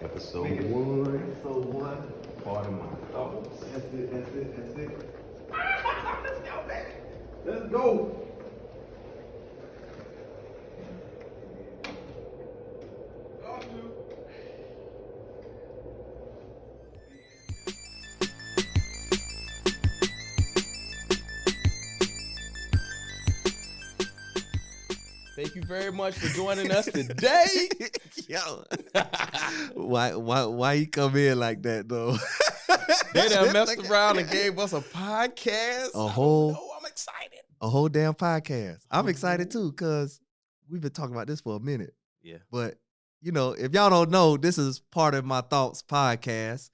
Episode one. Part of my thoughts. That's it. Let's go, man. Let's go. Thank you very much for joining us today. Yo, why you come in like that though? They done messed around and gave us a podcast. I'm excited. A whole damn podcast. I'm excited too because we've been talking about this for a minute. Yeah. But you know, if y'all don't know, this is part of my thoughts podcast.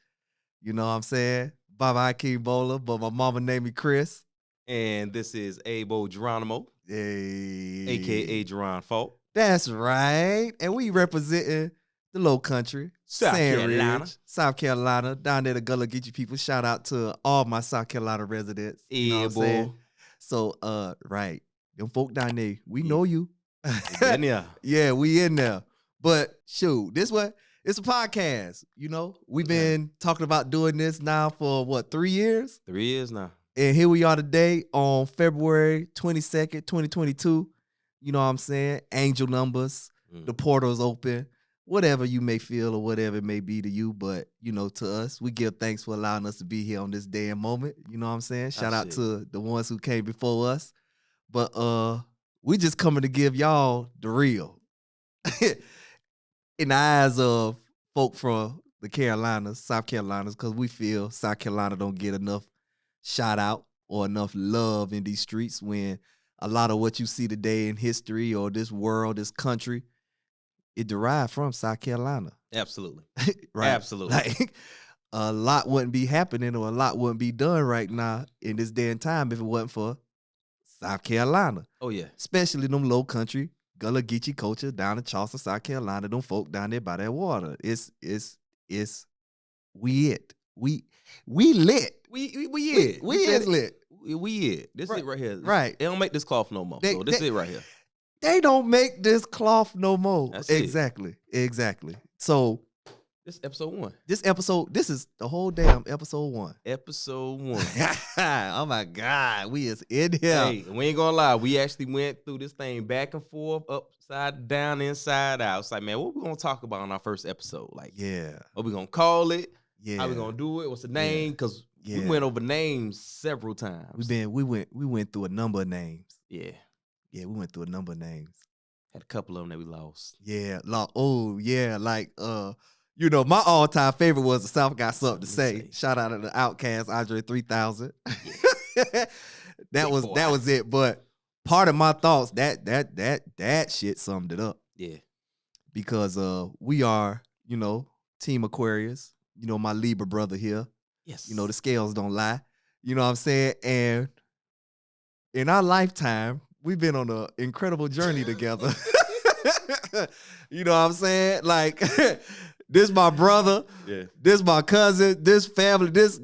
You know what I'm saying? Baba Akeem Bowler, but my mama named me Chris. And this is Abo Geronimo, Hey. a.k.a. Geron Falk. That's right. And we representing the Low Country, South Carolina. Ridge, South Carolina, down there, the Gullah Geechee people. Shout out to all my South Carolina residents. You know what I'm saying? So, right. Them folk down there, we know you. In there. Yeah, we in there. But shoot, it's a podcast. You know, we've been talking about doing this now for what, 3 years? 3 years now. And here we are today on February 22nd, 2022. You know what I'm saying? Angel numbers, the portal's open, whatever you may feel or whatever it may be to you. But, you know, to us, we give thanks for allowing us to be here on this day and moment. You know what I'm saying? Shout out to the ones who came before us. But we just coming to give y'all the real. In the eyes of folk from the Carolinas, South Carolinas, because we feel South Carolina don't get enough shout out or enough love in these streets when a lot of what you see today in history or this world, this country, it derived from South Carolina. Absolutely. Right. Absolutely. Like a lot wouldn't be happening or a lot wouldn't be done right now in this day and time if it wasn't for South Carolina. Oh, yeah. Especially them Low Country, Gullah Geechee culture down in Charleston, South Carolina, them folk down there by that water. We lit. We lit. We is lit. We it. This Right. it right here. Right. They don't make this cloth no more. So this it right here. They don't make this cloth no more. That's it. Exactly. So This is episode 1. this is the whole damn episode 1. Episode 1. Oh my God, we is in here. Hey, we ain't gonna lie. We actually went through this thing back and forth, upside down, inside out. It's like, man, what we gonna talk about on our first episode? Like, Yeah. what we gonna call it? Yeah. How we gonna do it? What's the name? Because we went over names several times. We went through a number of names. Yeah. Yeah, we went through a number of names. Had a couple of them that we lost. Yeah, you know, my all-time favorite was The South Got Something to Say. Shout out to the Outcast, Andre 3000. That was it. But part of my thoughts, that shit summed it up. Yeah. Because we are, you know, Team Aquarius. You know, my Libra brother here. Yes. You know, the scales don't lie. You know what I'm saying? And in our lifetime, we've been on an incredible journey together. You know what I'm saying? Like, this my brother. Yeah. This my cousin. This family. This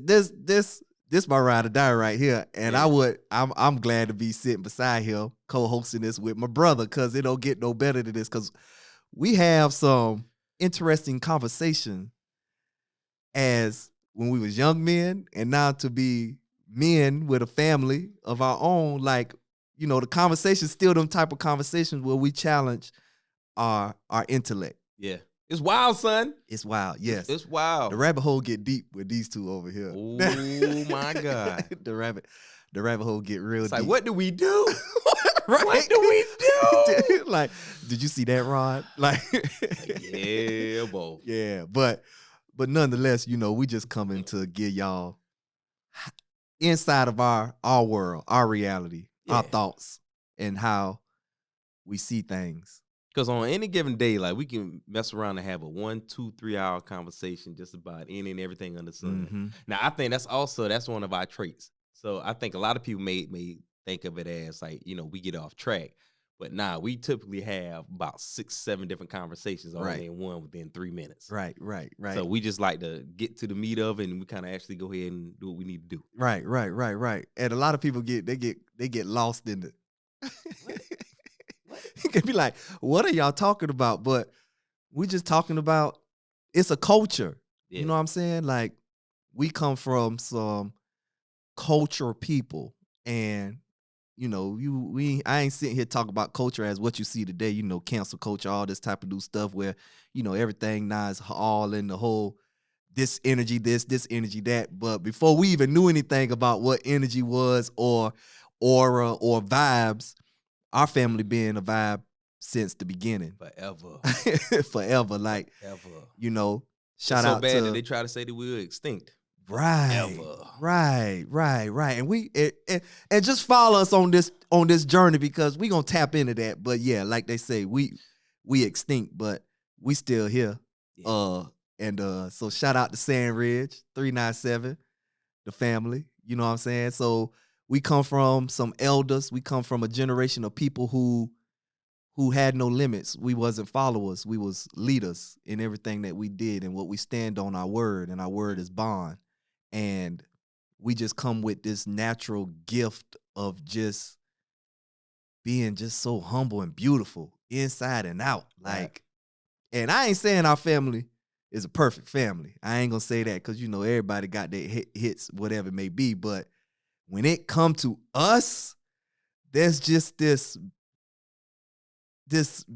my ride or die right here. And I'm glad to be sitting beside him, co-hosting this with my brother, because it don't get no better than this. Because we have some interesting conversation as when we was young men, and now to be men with a family of our own. Like, you know, the conversation's still them type of conversations where we challenge our intellect. Yeah. It's wild, son. It's wild, yes. It's wild. The rabbit hole get deep with these two over here. Oh my God. the rabbit hole get real It's deep. like, what do we do? Right? What do we do? Like, did you see that, Rod? Like, Yeah, boy. yeah, but nonetheless, you know, we just coming to give y'all inside of our world, our reality, our thoughts, and how we see things. Because on any given day, like, we can mess around and have a 1, 2, 3 hour conversation just about any and everything under the sun. Mm-hmm. Now, I think that's one of our traits. So I think a lot of people may think of it as like, you know, we get off track. But nah, we typically have about 6, 7 different conversations all in one within 3 minutes. Right. So we just like to get to the meat of it, and we kind of actually go ahead and do what we need to do. Right. And a lot of people get lost in it. It can be like, what are y'all talking about? But we're just talking about it's a culture. Yeah. You know what I'm saying? Like, we come from some culture people, and I ain't sitting here talking about culture as what you see today, cancel culture, all this type of new stuff where, everything now is all in the whole this energy, this energy, that. But before we even knew anything about what energy was or aura or vibes, our family being a vibe since the beginning. Forever. Forever. Like, Forever. Shout it's so out bad to that they try to say that we were extinct. Right. Ever. Right. And just follow us on this journey, because we gonna tap into that. But yeah, like they say, we extinct, but we still here. Yeah. So shout out to Sand Ridge 397, the family. You know what I'm saying? So we come from some elders. We come from a generation of people who had no limits. We wasn't followers. We was leaders in everything that we did, and what we stand on, our word, and our word is bond. And we just come with this natural gift of just being just so humble and beautiful inside and out. Right. Like, and I ain't saying our family is a perfect family. I ain't gonna say that, because everybody got their hits, whatever it may be. But when it come to us, there's just this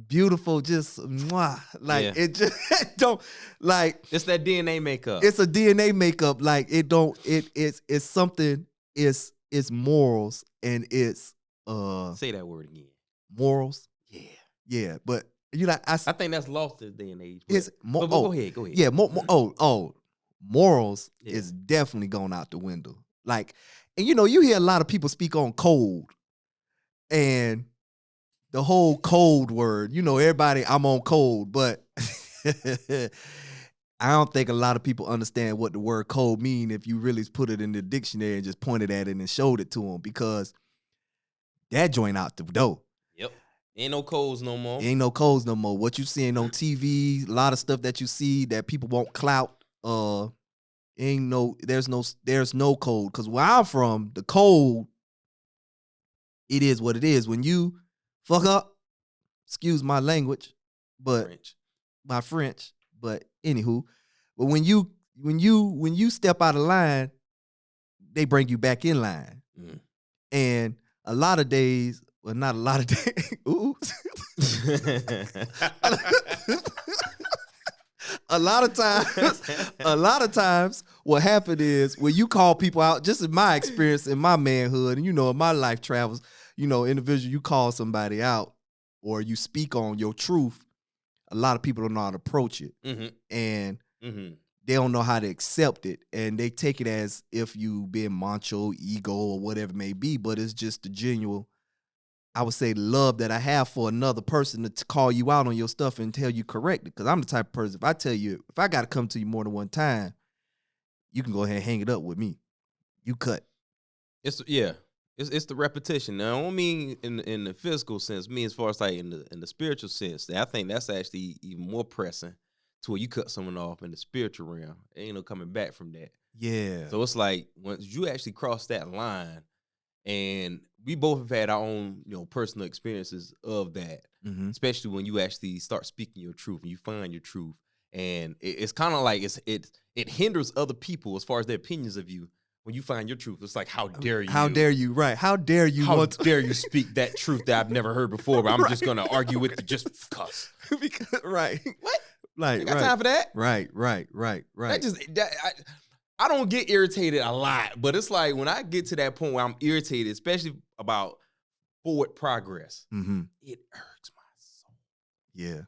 beautiful, just mwah, like, Yeah. it just don't, like, It's that DNA makeup. it's a DNA makeup. Like, it's something. It's morals, and it's Say that word again. morals. Yeah. Yeah, but I think that's lost this day and age. it's But go ahead. Yeah, morals Yeah. is definitely going out the window. Like, and you hear a lot of people speak on code, and the whole code word, everybody, I'm on code, but I don't think a lot of people understand what the word code mean if you really put it in the dictionary and just pointed at it and showed it to them, because that joint out the door. Yep. Ain't no codes no more. Ain't no codes no more. What you seeing on TV, a lot of stuff that you see that people won't clout, there's no code. Because where I'm from, the code, it is what it is. When you fuck up, excuse my language, but my French, but anywho, but when you step out of line, they bring you back in line. Mm. And a lot of days, well, not a lot of days. Ooh. A lot of times, what happened is, when you call people out, just in my experience, in my manhood, and in my life travels, individual, you call somebody out or you speak on your truth, a lot of people don't know how to approach it. Mm-hmm. And Mm-hmm. they don't know how to accept it, and they take it as if you being macho, ego, or whatever it may be. But it's just the genuine, I would say, love that I have for another person to call you out on your stuff and tell you correct it. Because I'm the type of person, if I tell you, if I got to come to you more than one time, you can go ahead and hang it up with me. You cut. It's the repetition. Now, I don't mean in the physical sense. Me, as far as like in the spiritual sense, I think that's actually even more pressing, to where you cut someone off in the spiritual realm. There ain't no coming back from that. Yeah. So it's like, once you actually cross that line, and we both have had our own, personal experiences of that, Mm-hmm. especially when you actually start speaking your truth and you find your truth. And it's kind of like it hinders other people as far as their opinions of you. When you find your truth, it's like, how dare you? How dare you? Right. How dare you? How dare you speak that truth that I've never heard before, but I'm just going to argue with you just because. Right. What? Like, I got time for that. Right. I don't get irritated a lot, but it's like, when I get to that point where I'm irritated, especially about forward progress, Mm-hmm. it irks my soul. Yeah.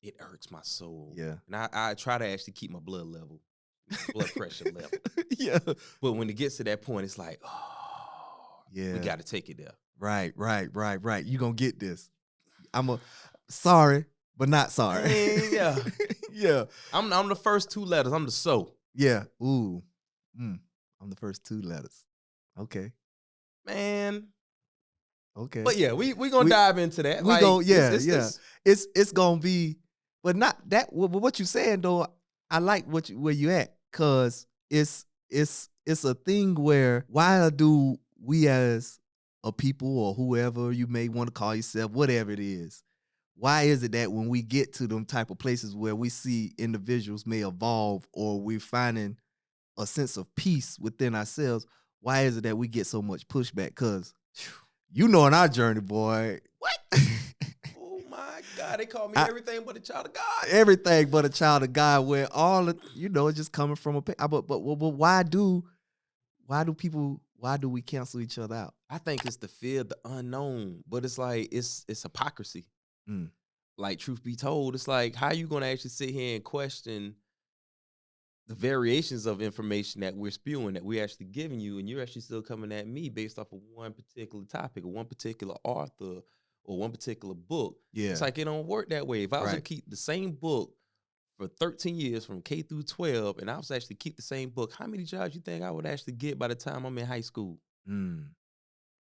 It irks my soul. Yeah. And I try to actually keep my blood pressure level. Yeah. But when it gets to that point, it's like, oh, Yeah. we got to take it there. Right. You gonna get this. Sorry, but not sorry. Yeah. Yeah. I'm the first two letters. I'm the so. Yeah. Ooh. I'm the first two letters. Okay. Man. Okay. But yeah, we gonna dive into that. We go. Yeah. It's gonna be, but not that. What you saying though? I like where you at, cause it's a thing where, why do we as a people, or whoever you may want to call yourself, whatever it is, why is it that when we get to them type of places where we see individuals may evolve or we're finding a sense of peace within ourselves, why is it that we get so much pushback? Because you know, in our journey, boy, What? Oh my God, they call me everything but a child of God. Everything but a child of God, where all of, it's just coming from a but why do we cancel each other out? I think it's the fear of the unknown, but it's like it's hypocrisy. Mm. Like, truth be told, it's like, how you gonna actually sit here and question the variations of information that we're spewing, that we're actually giving you, and you're actually still coming at me based off of one particular topic or one particular author or one particular book. Yeah. It's like, it don't work that way. If I was to keep the same book for 13 years from K through 12, and I was actually keep the same book, how many jobs you think I would actually get by the time I'm in high school?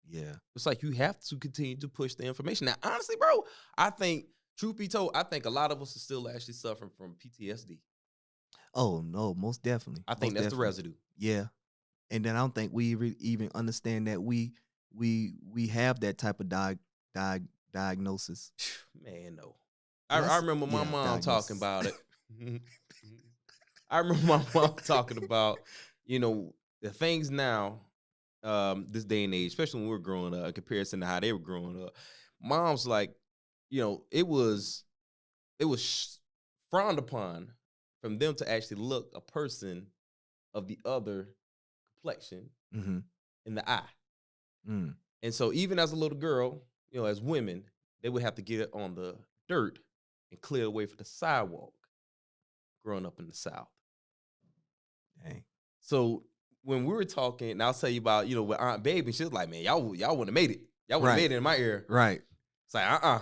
Yeah. It's like, you have to continue to push the information. Now, honestly, bro, I think, truth be told, I think a lot of us are still actually suffering from PTSD. Oh no, most definitely. I think that's the residue. Yeah. And then I don't think we even understand that we have that type of diagnosis. Man, no. I remember my mom talking about it. I remember my mom talking about, the things now, this day and age, especially when we were growing up, in comparison to how they were growing up. Mom's like, it was frowned upon from them to actually look a person of the other complexion in the eye. And so even as a little girl, as women, they would have to get on the dirt and clear the way for the sidewalk growing up in the South. Dang. So when we were talking, and I'll tell you about, with Aunt Baby, she was like, man, y'all wouldn't have made it. Y'all wouldn't have made it in my era. Right. It's like, I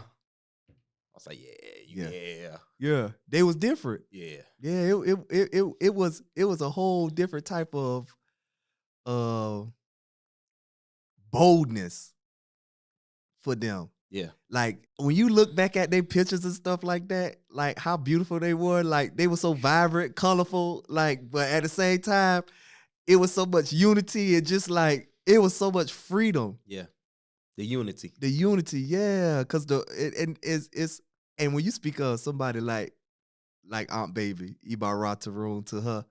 was like, yeah. Yeah. They was different. Yeah. Yeah, it was a whole different type of boldness for them. Yeah. Like, when you look back at their pictures and stuff like that, like how beautiful they were, like they were so vibrant, colorful, like, but at the same time, it was so much unity and just like, it was so much freedom. Yeah. The unity, yeah, because and when you speak of somebody like Aunt Baby, Ibarra Tarun, to her,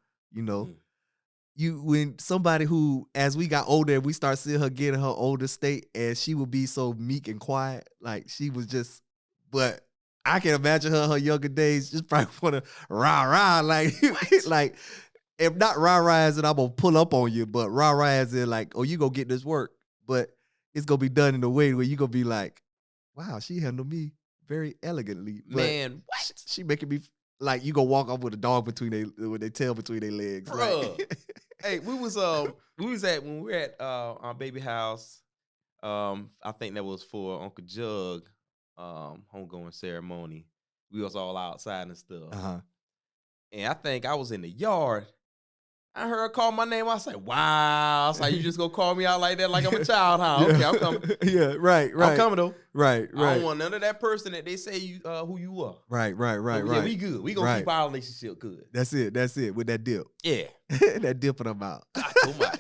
when somebody who, as we got older, we start seeing her get in her older state, and she would be so meek and quiet, like she was just. But I can imagine her younger days, just probably want to rah like like, if not rah as in I'm gonna pull up on you, but rah as in like, oh, you gonna get this work, but it's gonna be done in a way where you gonna be like, wow, she handled me very elegantly. But man, what? She making me like, you gonna walk off with a dog with their tail between their legs. Bruh. Like. Hey, when we were at our baby house, I think that was for Uncle Jug, homegoing ceremony. We was all outside and stuff. And I think I was in the yard. I heard her call my name. I was like, wow. I was like, you just gonna call me out like that, like I'm a child, huh? Okay, I'm coming. Yeah, right. I'm coming though. Right. I don't want none of that person that they say you who you are. Right. Yeah, we good. We gonna keep our relationship good. That's it. With that dip. Yeah. That dip in them out. Oh my.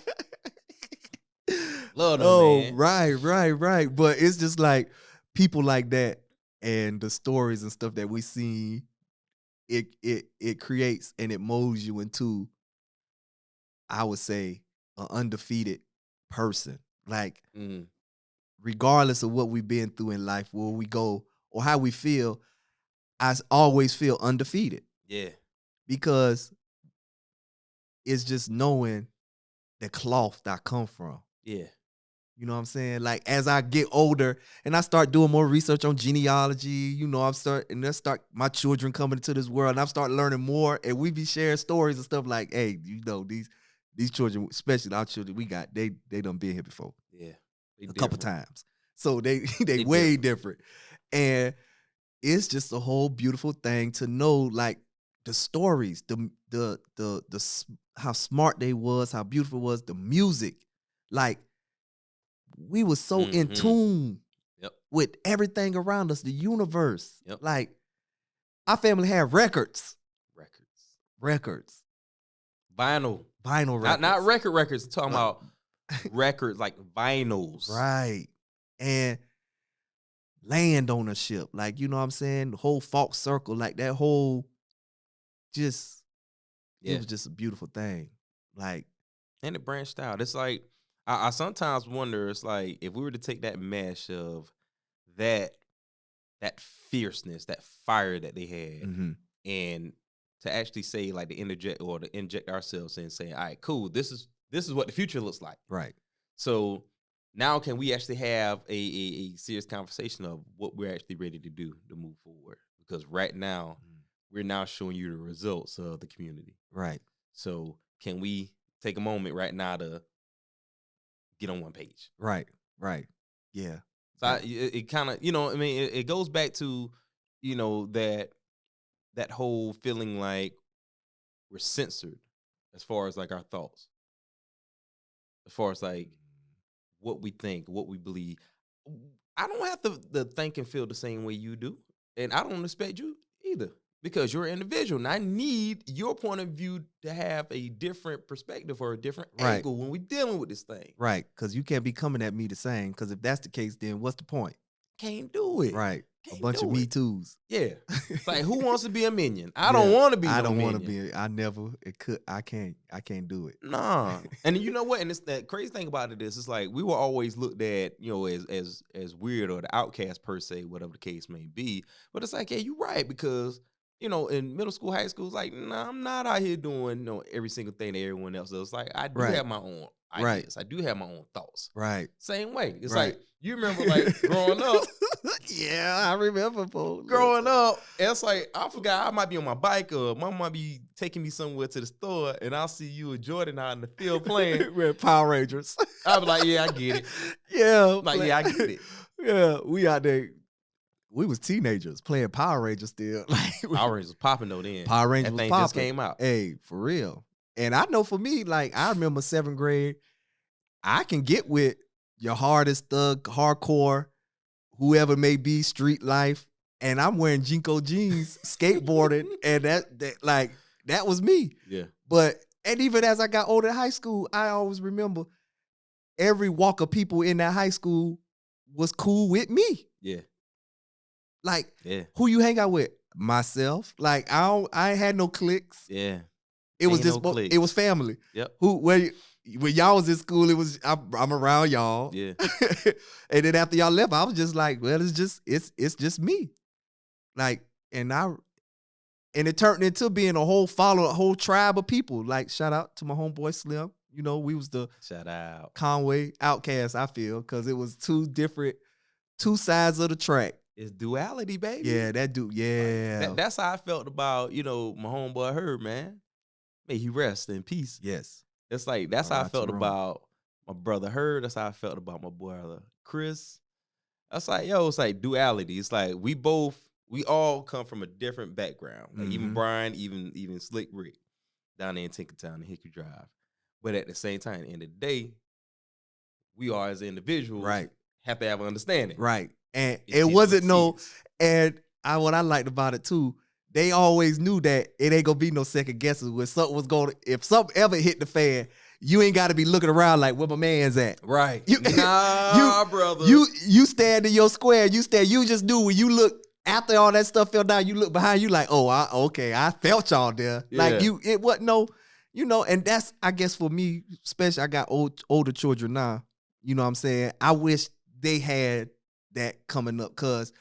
Love them, man. Right. But it's just like people like that and the stories and stuff that we see, it creates and it molds you into, I would say, an undefeated person. Like, regardless of what we've been through in life, where we go or how we feel, I always feel undefeated. Yeah. Because it's just knowing the cloth that I come from. Yeah. You know what I'm saying? Like, as I get older and I start doing more research on genealogy, my children coming into this world, and I start learning more, and we be sharing stories and stuff like, hey, these children, especially our children we got, they done been here before. Yeah. A couple times. So they way different. And it's just a whole beautiful thing to know, like, the stories, the how smart they was, how beautiful it was, the music. Like, we were so in tune with everything around us, the universe. Yep. Like, our family had records. Vinyl records. Not records. I'm talking about records, like vinyls. Right. And land ownership. Like, you know what I'm saying? The whole Falk circle, like that whole just it was just a beautiful thing. Like, and it branched out. It's like I sometimes wonder, it's like if we were to take that mesh of that fierceness, that fire that they had, and to actually say like to inject ourselves in saying, all right, cool, this is what the future looks like. right. So now can we actually have a serious conversation of what we're actually ready to do to move forward? Because right now we're now showing you the results of the community. Right. So can we take a moment right now to get on one page? Right. Right. Yeah. So it kind of, I mean, it goes back to, that whole feeling like we're censored as far as like our thoughts, as far as like what we think, what we believe. I don't have to think and feel the same way you do, and I don't expect you either, because you're an individual, and I need your point of view to have a different perspective or a different angle when we're dealing with this thing. Right, because you can't be coming at me the same, because if that's the case, then what's the point? Can't do it. Right. Can't a bunch of Me Too's. Yeah. It's like, who wants to be a minion? I don't want to be I no don't minion. want to be. I can't do it. Nah. And you know what? And it's that crazy thing about it is, it's like we were always looked at, as weird or the outcast per se, whatever the case may be. But it's like, yeah, you're right, because in middle school, high school, it's like, nah, I'm not out here doing every single thing that everyone else does. Like, I do have my own ideas. I do have my own thoughts. Right. Same way. It's like, you remember like growing up. Yeah, I remember, folks. Growing up, it's like, I forgot, I might be on my bike or mom might be taking me somewhere to the store, and I'll see you and Jordan out in the field playing. We're Power Rangers. I'll be like, yeah, I get it. Yeah. Like, yeah, I get it. Yeah, we out there. We was teenagers playing Power Rangers still. Like, Power Rangers was popping though then. Power Rangers that was thing popping. just came out. Hey, for real. And I know for me, like, I remember 7th grade, I can get with your hardest thug, hardcore, whoever may be, street life, and I'm wearing Jinko jeans, skateboarding, and that was me. Yeah. And even as I got older in high school, I always remember every walk of people in that high school was cool with me. Yeah. Like, who you hang out with? Myself. Like, I ain't had no cliques. Yeah. It was just it was family. Yep. When y'all was in school, it was I'm around y'all. Yeah. And then after y'all left, I was just like, well, it's just me. Like, and it turned into being a whole tribe of people. Like, shout out to my homeboy Slim. We was the shout out Conway outcast, I feel, because it was two sides of the track. It's duality, baby. Yeah, that dude. Yeah. That's how I felt about, my homeboy Herb, man. May he rest in peace. Yes. It's like, that's how I felt about my brother Herb. That's how I felt about my brother Chris. That's like, it's like duality. It's like we all come from a different background. Like even Brian, even Slick Rick down there in Tinkertown and Hickory Drive. But at the same time, at the end of the day, we are as individuals have to have an understanding. Right. And it wasn't what I liked about it too, they always knew that it ain't gonna be no second guesses when if something ever hit the fan, you ain't gotta be looking around like where my man's at. Right. Brother. You stand in your square, you just knew when you look after all that stuff fell down, you look behind you like, oh, I felt y'all there. Yeah. Like it wasn't no, and that's, I guess for me, especially I got older children now, you know what I'm saying? I wish they had that coming up, cause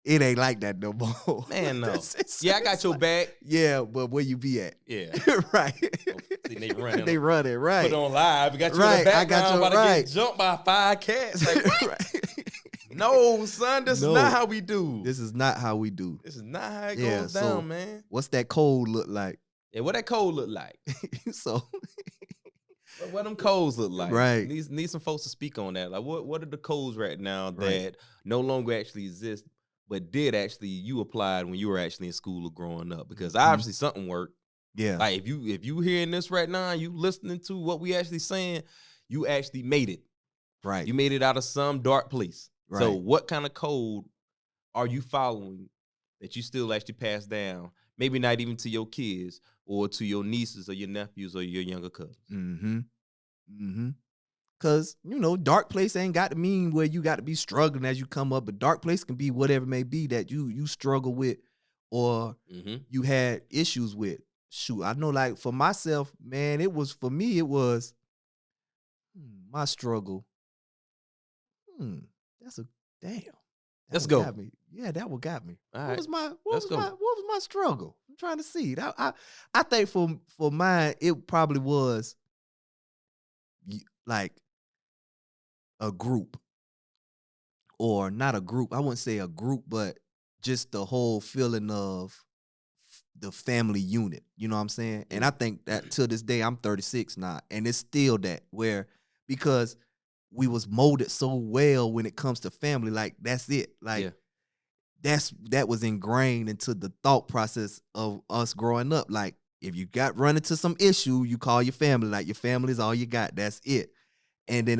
it ain't like that no more. Man, no. I got your back. Yeah, but where you be at? Yeah. Right. They running. They running, right. Put on live. You got you in the background. I got you about to get jumped by 5 cats. Like, what? No, son, this is not how we do. This is not how we do. This is not how it goes down, man. What's that code look like? Yeah, what that code look like? So what them codes look like? Right. Need some folks to speak on that. Like, what are the codes right now that no longer actually exist, but did actually you applied when you were actually in school or growing up? Because obviously something worked. Yeah. Like if you hearing this right now, you listening to what we actually saying, you actually made it. Right. You made it out of some dark place. Right. So what kind of code are you following that you still actually pass down? Maybe not even to your kids or to your nieces or your nephews or your younger cousins. Mm-hmm. Mm-hmm. Cause dark place ain't got to mean where you got to be struggling as you come up, but dark place can be whatever it may be that you struggle with or you had issues with. Shoot, I know like for myself, man, it was my struggle. That's a damn. Let's go. Got me. Yeah, that what got me. All what right. was my Let's go. what was my struggle? I'm trying to see. I think for mine, it probably was like a group. Or not a group. I wouldn't say a group, but just the whole feeling of the family unit. You know what I'm saying? And I think that to this day, I'm 36 now, and it's still that because we was molded so well when it comes to family. Like that's it. Like that was ingrained into the thought process of us growing up. Like if you got run into some issue, you call your family. Like your family is all you got. That's it. And then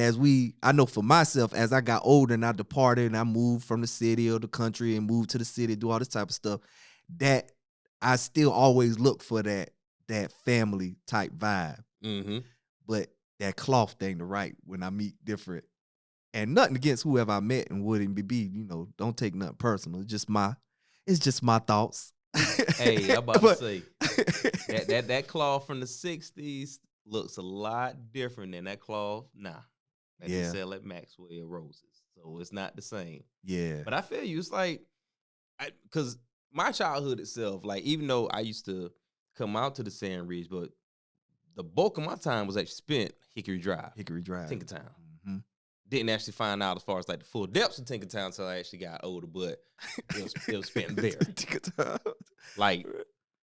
I know for myself, as I got older and I departed and I moved from the city or the country and moved to the city, do all this type of stuff, that I still always look for that family type vibe. But that cloth thing to right when I meet different. And nothing against whoever I met and wouldn't be, don't take nothing personal. It's just my thoughts. Hey, I'm about to say that cloth from the 60s looks a lot different than that cloth that they sell at Maxwell Roses. So it's not the same. Yeah. But I feel you. It's like, because my childhood itself, like even though I used to come out to the Sand Ridge, but the bulk of my time was actually spent Hickory Drive. Tinkertown. Didn't actually find out as far as like the full depths of Tinkertown until I actually got older, but it was spent there. Like,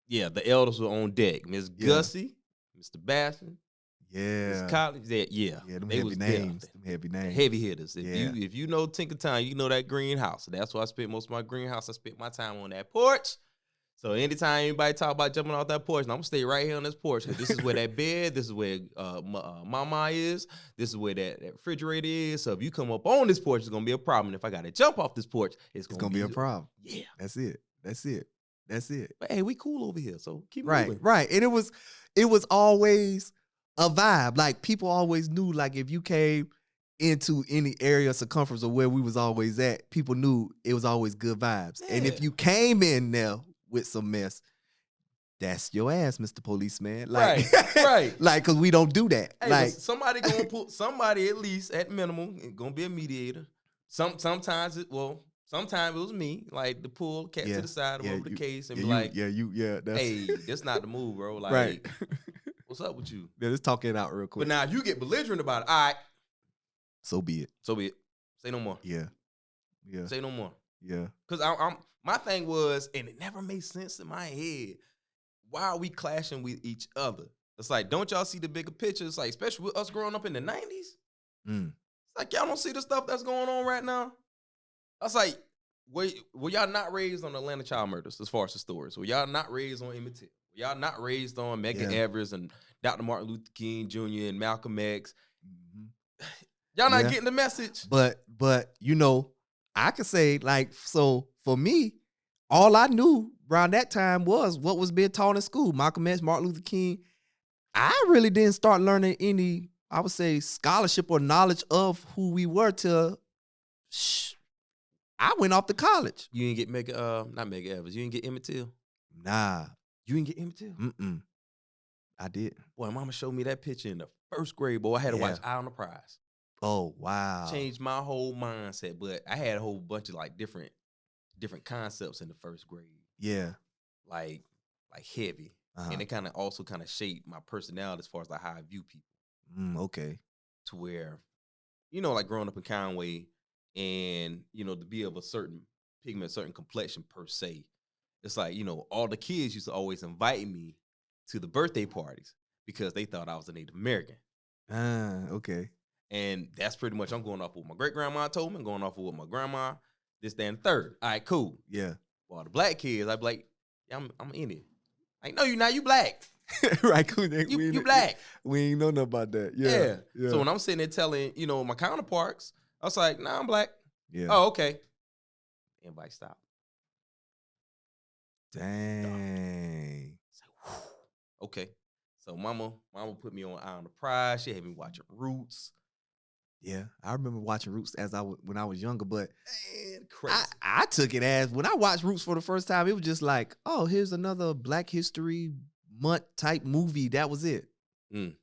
yeah, the elders were on deck. Miss Gussie, Mr. Bastion, Miss College. Them they heavy was names. there. Them heavy names. Heavy hitters. If you know Tinkertown, you know that greenhouse. That's why I spent most of my greenhouse. I spent my time on that porch. So anytime anybody talk about jumping off that porch, I'm gonna stay right here on this porch. This is where that bed, this is where mama is, this is where that refrigerator is. So if you come up on this porch, it's gonna be a problem. If I gotta jump off this porch, it's gonna be a problem. Yeah. That's it. But hey, we cool over here. So keep moving. Right. Right. And it was always a vibe. Like people always knew, like if you came into any area of circumference of where we was always at, people knew it was always good vibes. Yeah. And if you came in there with some mess, that's your ass, Mr. Policeman. Like, right. Like, cause we don't do that. Hey, like somebody gonna put somebody at least at minimum gonna be a mediator. Sometimes it was me, like to pull the cat to the side of over the case and be like, that's hey, that's not the move, bro. Like, right. What's up with you? Yeah, let's talk it out real quick. But now if you get belligerent about it, all right. So be it. Say no more. Yeah. Say no more. Yeah. Because my thing was, and it never made sense in my head, why are we clashing with each other? It's like, don't y'all see the bigger picture? It's like, especially with us growing up in the 90s. It's like, y'all don't see the stuff that's going on right now. I was like, were y'all not raised on Atlanta child murders as far as the stories? Were y'all not raised on Emmett Till? Were y'all not raised on Medgar Evers and Dr. Martin Luther King Jr. and Malcolm X? Y'all not getting the message. But I could say, like, so for me, all I knew around that time was what was being taught in school. Malcolm X, Martin Luther King. I really didn't start learning any, I would say, scholarship or knowledge of who we were till I went off to college. You didn't get not Medgar Evers. You didn't get Emmett Till? Nah. You didn't get Emmett Till? I did. Boy, mama showed me that picture in the first grade, boy. I had to watch Eye on the Prize. Oh, wow. Changed my whole mindset, but I had a whole bunch of like different concepts in the first grade. Yeah. Like heavy. And it kind of shaped my personality as far as like how I view people. Okay. To where, like growing up in Conway and, to be of a certain pigment, certain complexion per se, it's like, all the kids used to always invite me to the birthday parties because they thought I was a Native American. Okay. And that's pretty much, I'm going off of what my great-grandma told me. I'm going off of what my grandma, this, that, and third. All right, cool. Yeah. Well, the black kids, I'd be like, yeah, I'm Indian. Like, no, you're not. You black. Right. You black. We ain't know nothing about that. Yeah. So when I'm sitting there telling, my counterparts, I was like, nah, I'm black. Yeah. Oh, okay. Everybody stop. Dang. Like, okay. So mama put me on Eye on the Prize. She had me watching Roots. Yeah, I remember watching Roots when I was younger, but Man, crazy. I took it as when I watched Roots for the first time, it was just like, oh, here's another Black History Month type movie. That was it. Like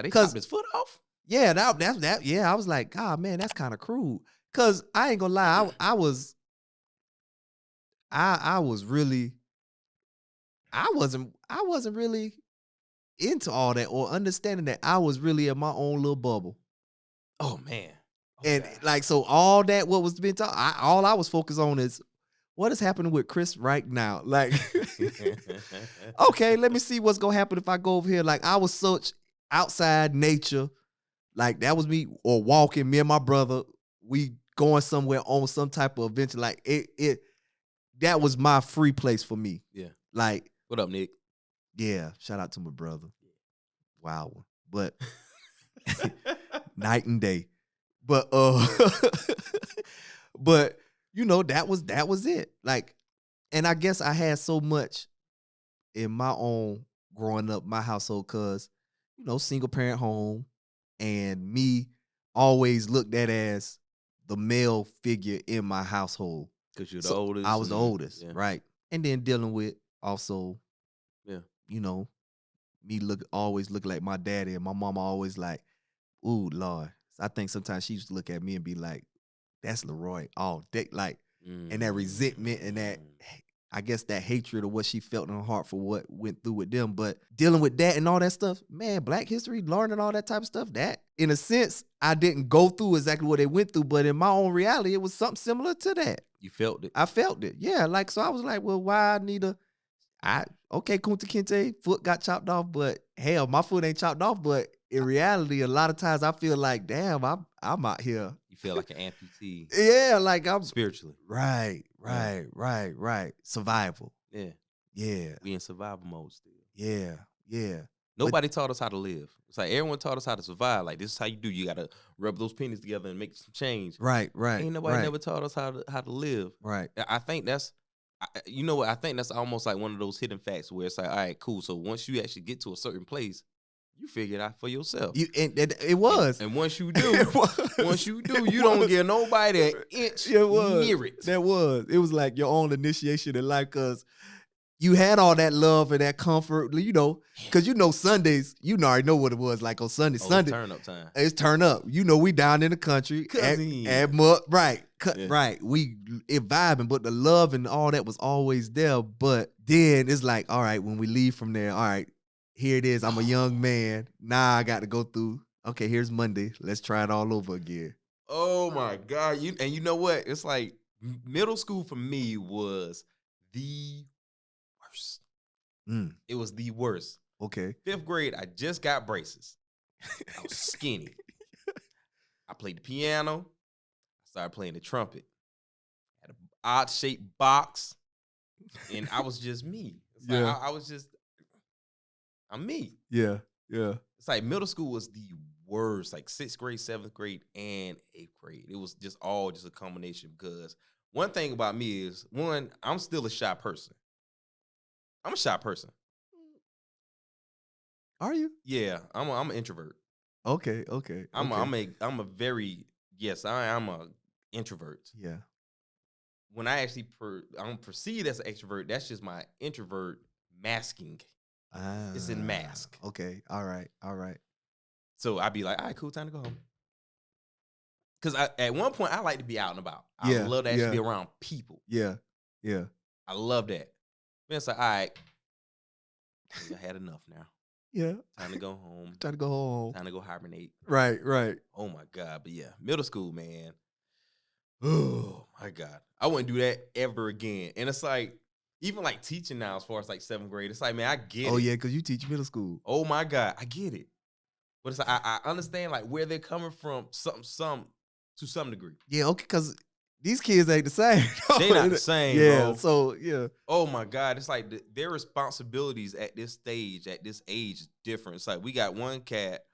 they 'Cause- chopped his foot off. Yeah, that. Yeah, I was like, God, man, that's kind of cruel. Cause I ain't gonna lie, I was really, I wasn't really into all that or understanding that I was really in my own little bubble. Oh man. Oh, And God. like, so all that what was being taught, all I was focused on is what is happening with Chris right now. Like, okay, let me see what's gonna happen if I go over here. Like, I was such outside nature. Like, that was me, or walking, me and my brother, we going somewhere on some type of adventure. Like, that was my free place for me. Yeah. Like, What up, Nick? yeah, shout out to my brother. Wow. But night and day. But but you know, that was it. Like, and I guess I had so much in my own growing up, my household, cause you know, single parent home, and me always looked at as the male figure in my household. Because you're the So oldest. I was the oldest, yeah. right? And then dealing with also, Yeah. you know, me always look like my daddy, and my mama always like, ooh, Lord. I think sometimes she used to look at me and be like, that's Leroy all day. Like, and that resentment and that, I guess, that hatred of what she felt in her heart for what went through with them. But dealing with that and all that stuff, man, Black history, learning all that type of stuff, that, in a sense, I didn't go through exactly what they went through, but in my own reality, it was something similar to that. You felt it. I felt it. Yeah. Like, so I was like, well, why I need okay, Kunta Kinte, foot got chopped off, but hell, my foot ain't chopped off. But in reality, a lot of times I feel like, damn, I'm out here. You feel like an amputee. Yeah, like I'm spiritually. Right. Survival. Yeah. Yeah. We in survival mode still. Yeah. Nobody taught us how to live. It's like everyone taught us how to survive. Like, this is how you do. You gotta rub those pennies together and make some change. Right. Ain't nobody never taught us how to live. Right. I think that's, you know what? I think that's almost like one of those hidden facts where it's like, all right, cool. So once you actually get to a certain place, you figure it out for yourself. It was. And once you do, you don't give nobody an inch near it. That was. It was like your own initiation in life, because you had all that love and that comfort, you know, because you know Sundays, you already know what it was like on Sunday. Sunday, turn up time. It's turn up. You know, we down in the country. Right. Right. We vibing, but the love and all that was always there. But then it's like, all right, when we leave from there, all right, here it is. I'm a young man. Now I got to go through, okay, here's Monday. Let's try it all over again. Oh my God. You know what? It's like middle school for me was the worst. It was the worst. Okay. 5th grade, I just got braces. I was skinny. I played the piano. I started playing the trumpet. Had an odd-shaped box. And I was just me. It's like I was just, I'm me. Yeah. It's like middle school was the worst, like 6th grade, 7th grade, and 8th grade. It was just all just a combination, because one thing about me is, one, I'm still a shy person. I'm a shy person. Are you? Yeah, I'm an introvert. Okay. I'm a very, yes, I'm a introvert. Yeah. When I actually I'm perceived as an extrovert, that's just my introvert masking. It's in mask. Okay. All right. So I'd be like, all right, cool, time to go home. Because at one point, I like to be out and about. I love to actually be around people. Yeah. I love that. Then it's like, all right, I had enough now. Yeah. Time to go home. Time to go home. Time to go hibernate. Right. Oh my God. But yeah, middle school, man. Oh my God. I wouldn't do that ever again. And it's like, even like teaching now, as far as like 7th grade, it's like, man, I get it. Oh yeah, because you teach middle school. Oh my God, I get it. But it's like, I understand like where they're coming from, to some degree. Yeah, okay, because these kids ain't the same. They not the same, yeah, bro. so yeah. Oh my God, it's like their responsibilities at this stage, at this age, is different. It's like we got one cat,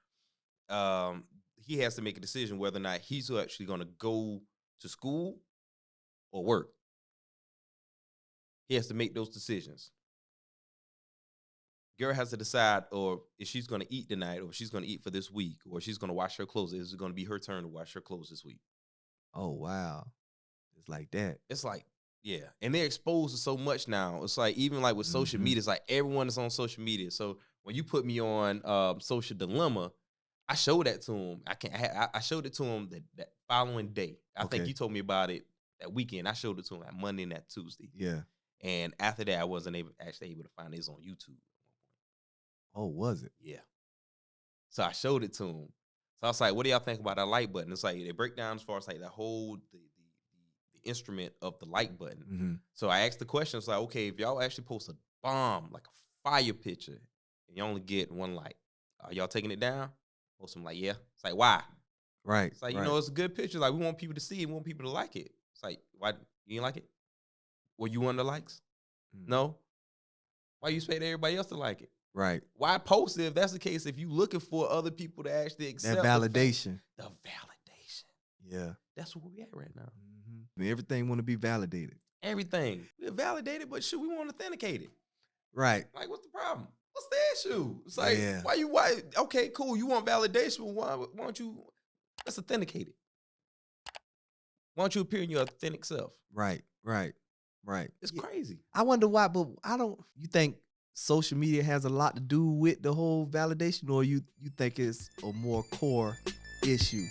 he has to make a decision whether or not he's actually going to go to school or work. He has to make those decisions. girl has to decide, or if she's going to eat tonight, or if she's going to eat for this week, or she's going to wash her clothes. Is it going to be her turn to wash her clothes this week? Oh wow, it's like that. It's like, yeah, and they're exposed to so much now. It's like even like with social media, it's like everyone is on social media. So when you put me on Social Dilemma, I showed that to him. I showed it to him that following day. I think you told me about it that weekend. I showed it to him that Monday and that Tuesday. Yeah. And after that, I wasn't actually able to find it. It's on YouTube. Oh, was it? Yeah. So I showed it to him. So I was like, what do y'all think about that like button? It's like they break down as far as like the whole the instrument of the like button. So I asked the question, it's like, okay, if y'all actually post a bomb, like a fire picture, and you only get one like, are y'all taking it down? Most of them like, yeah. It's like, why? Right. It's like, you know, it's a good picture. Like, we want people to see it. We want people to like it. It's like, why you didn't like it? Were you one of the likes? No. Why you expect everybody else to like it? Right. Why post it if that's the case? If you looking for other people to actually accept that validation. The validation. Yeah. That's where we at right now. I mean, everything want to be validated. Everything. We're validated, but shoot, we want to authenticate it. Right. Like, what's the problem? What's the issue? It's like, why, okay, cool, you want validation, but why don't you, let's authenticate it. Why don't you appear in your authentic self? Right. It's crazy. I wonder why, but you think social media has a lot to do with the whole validation, or you think it's a more core issue?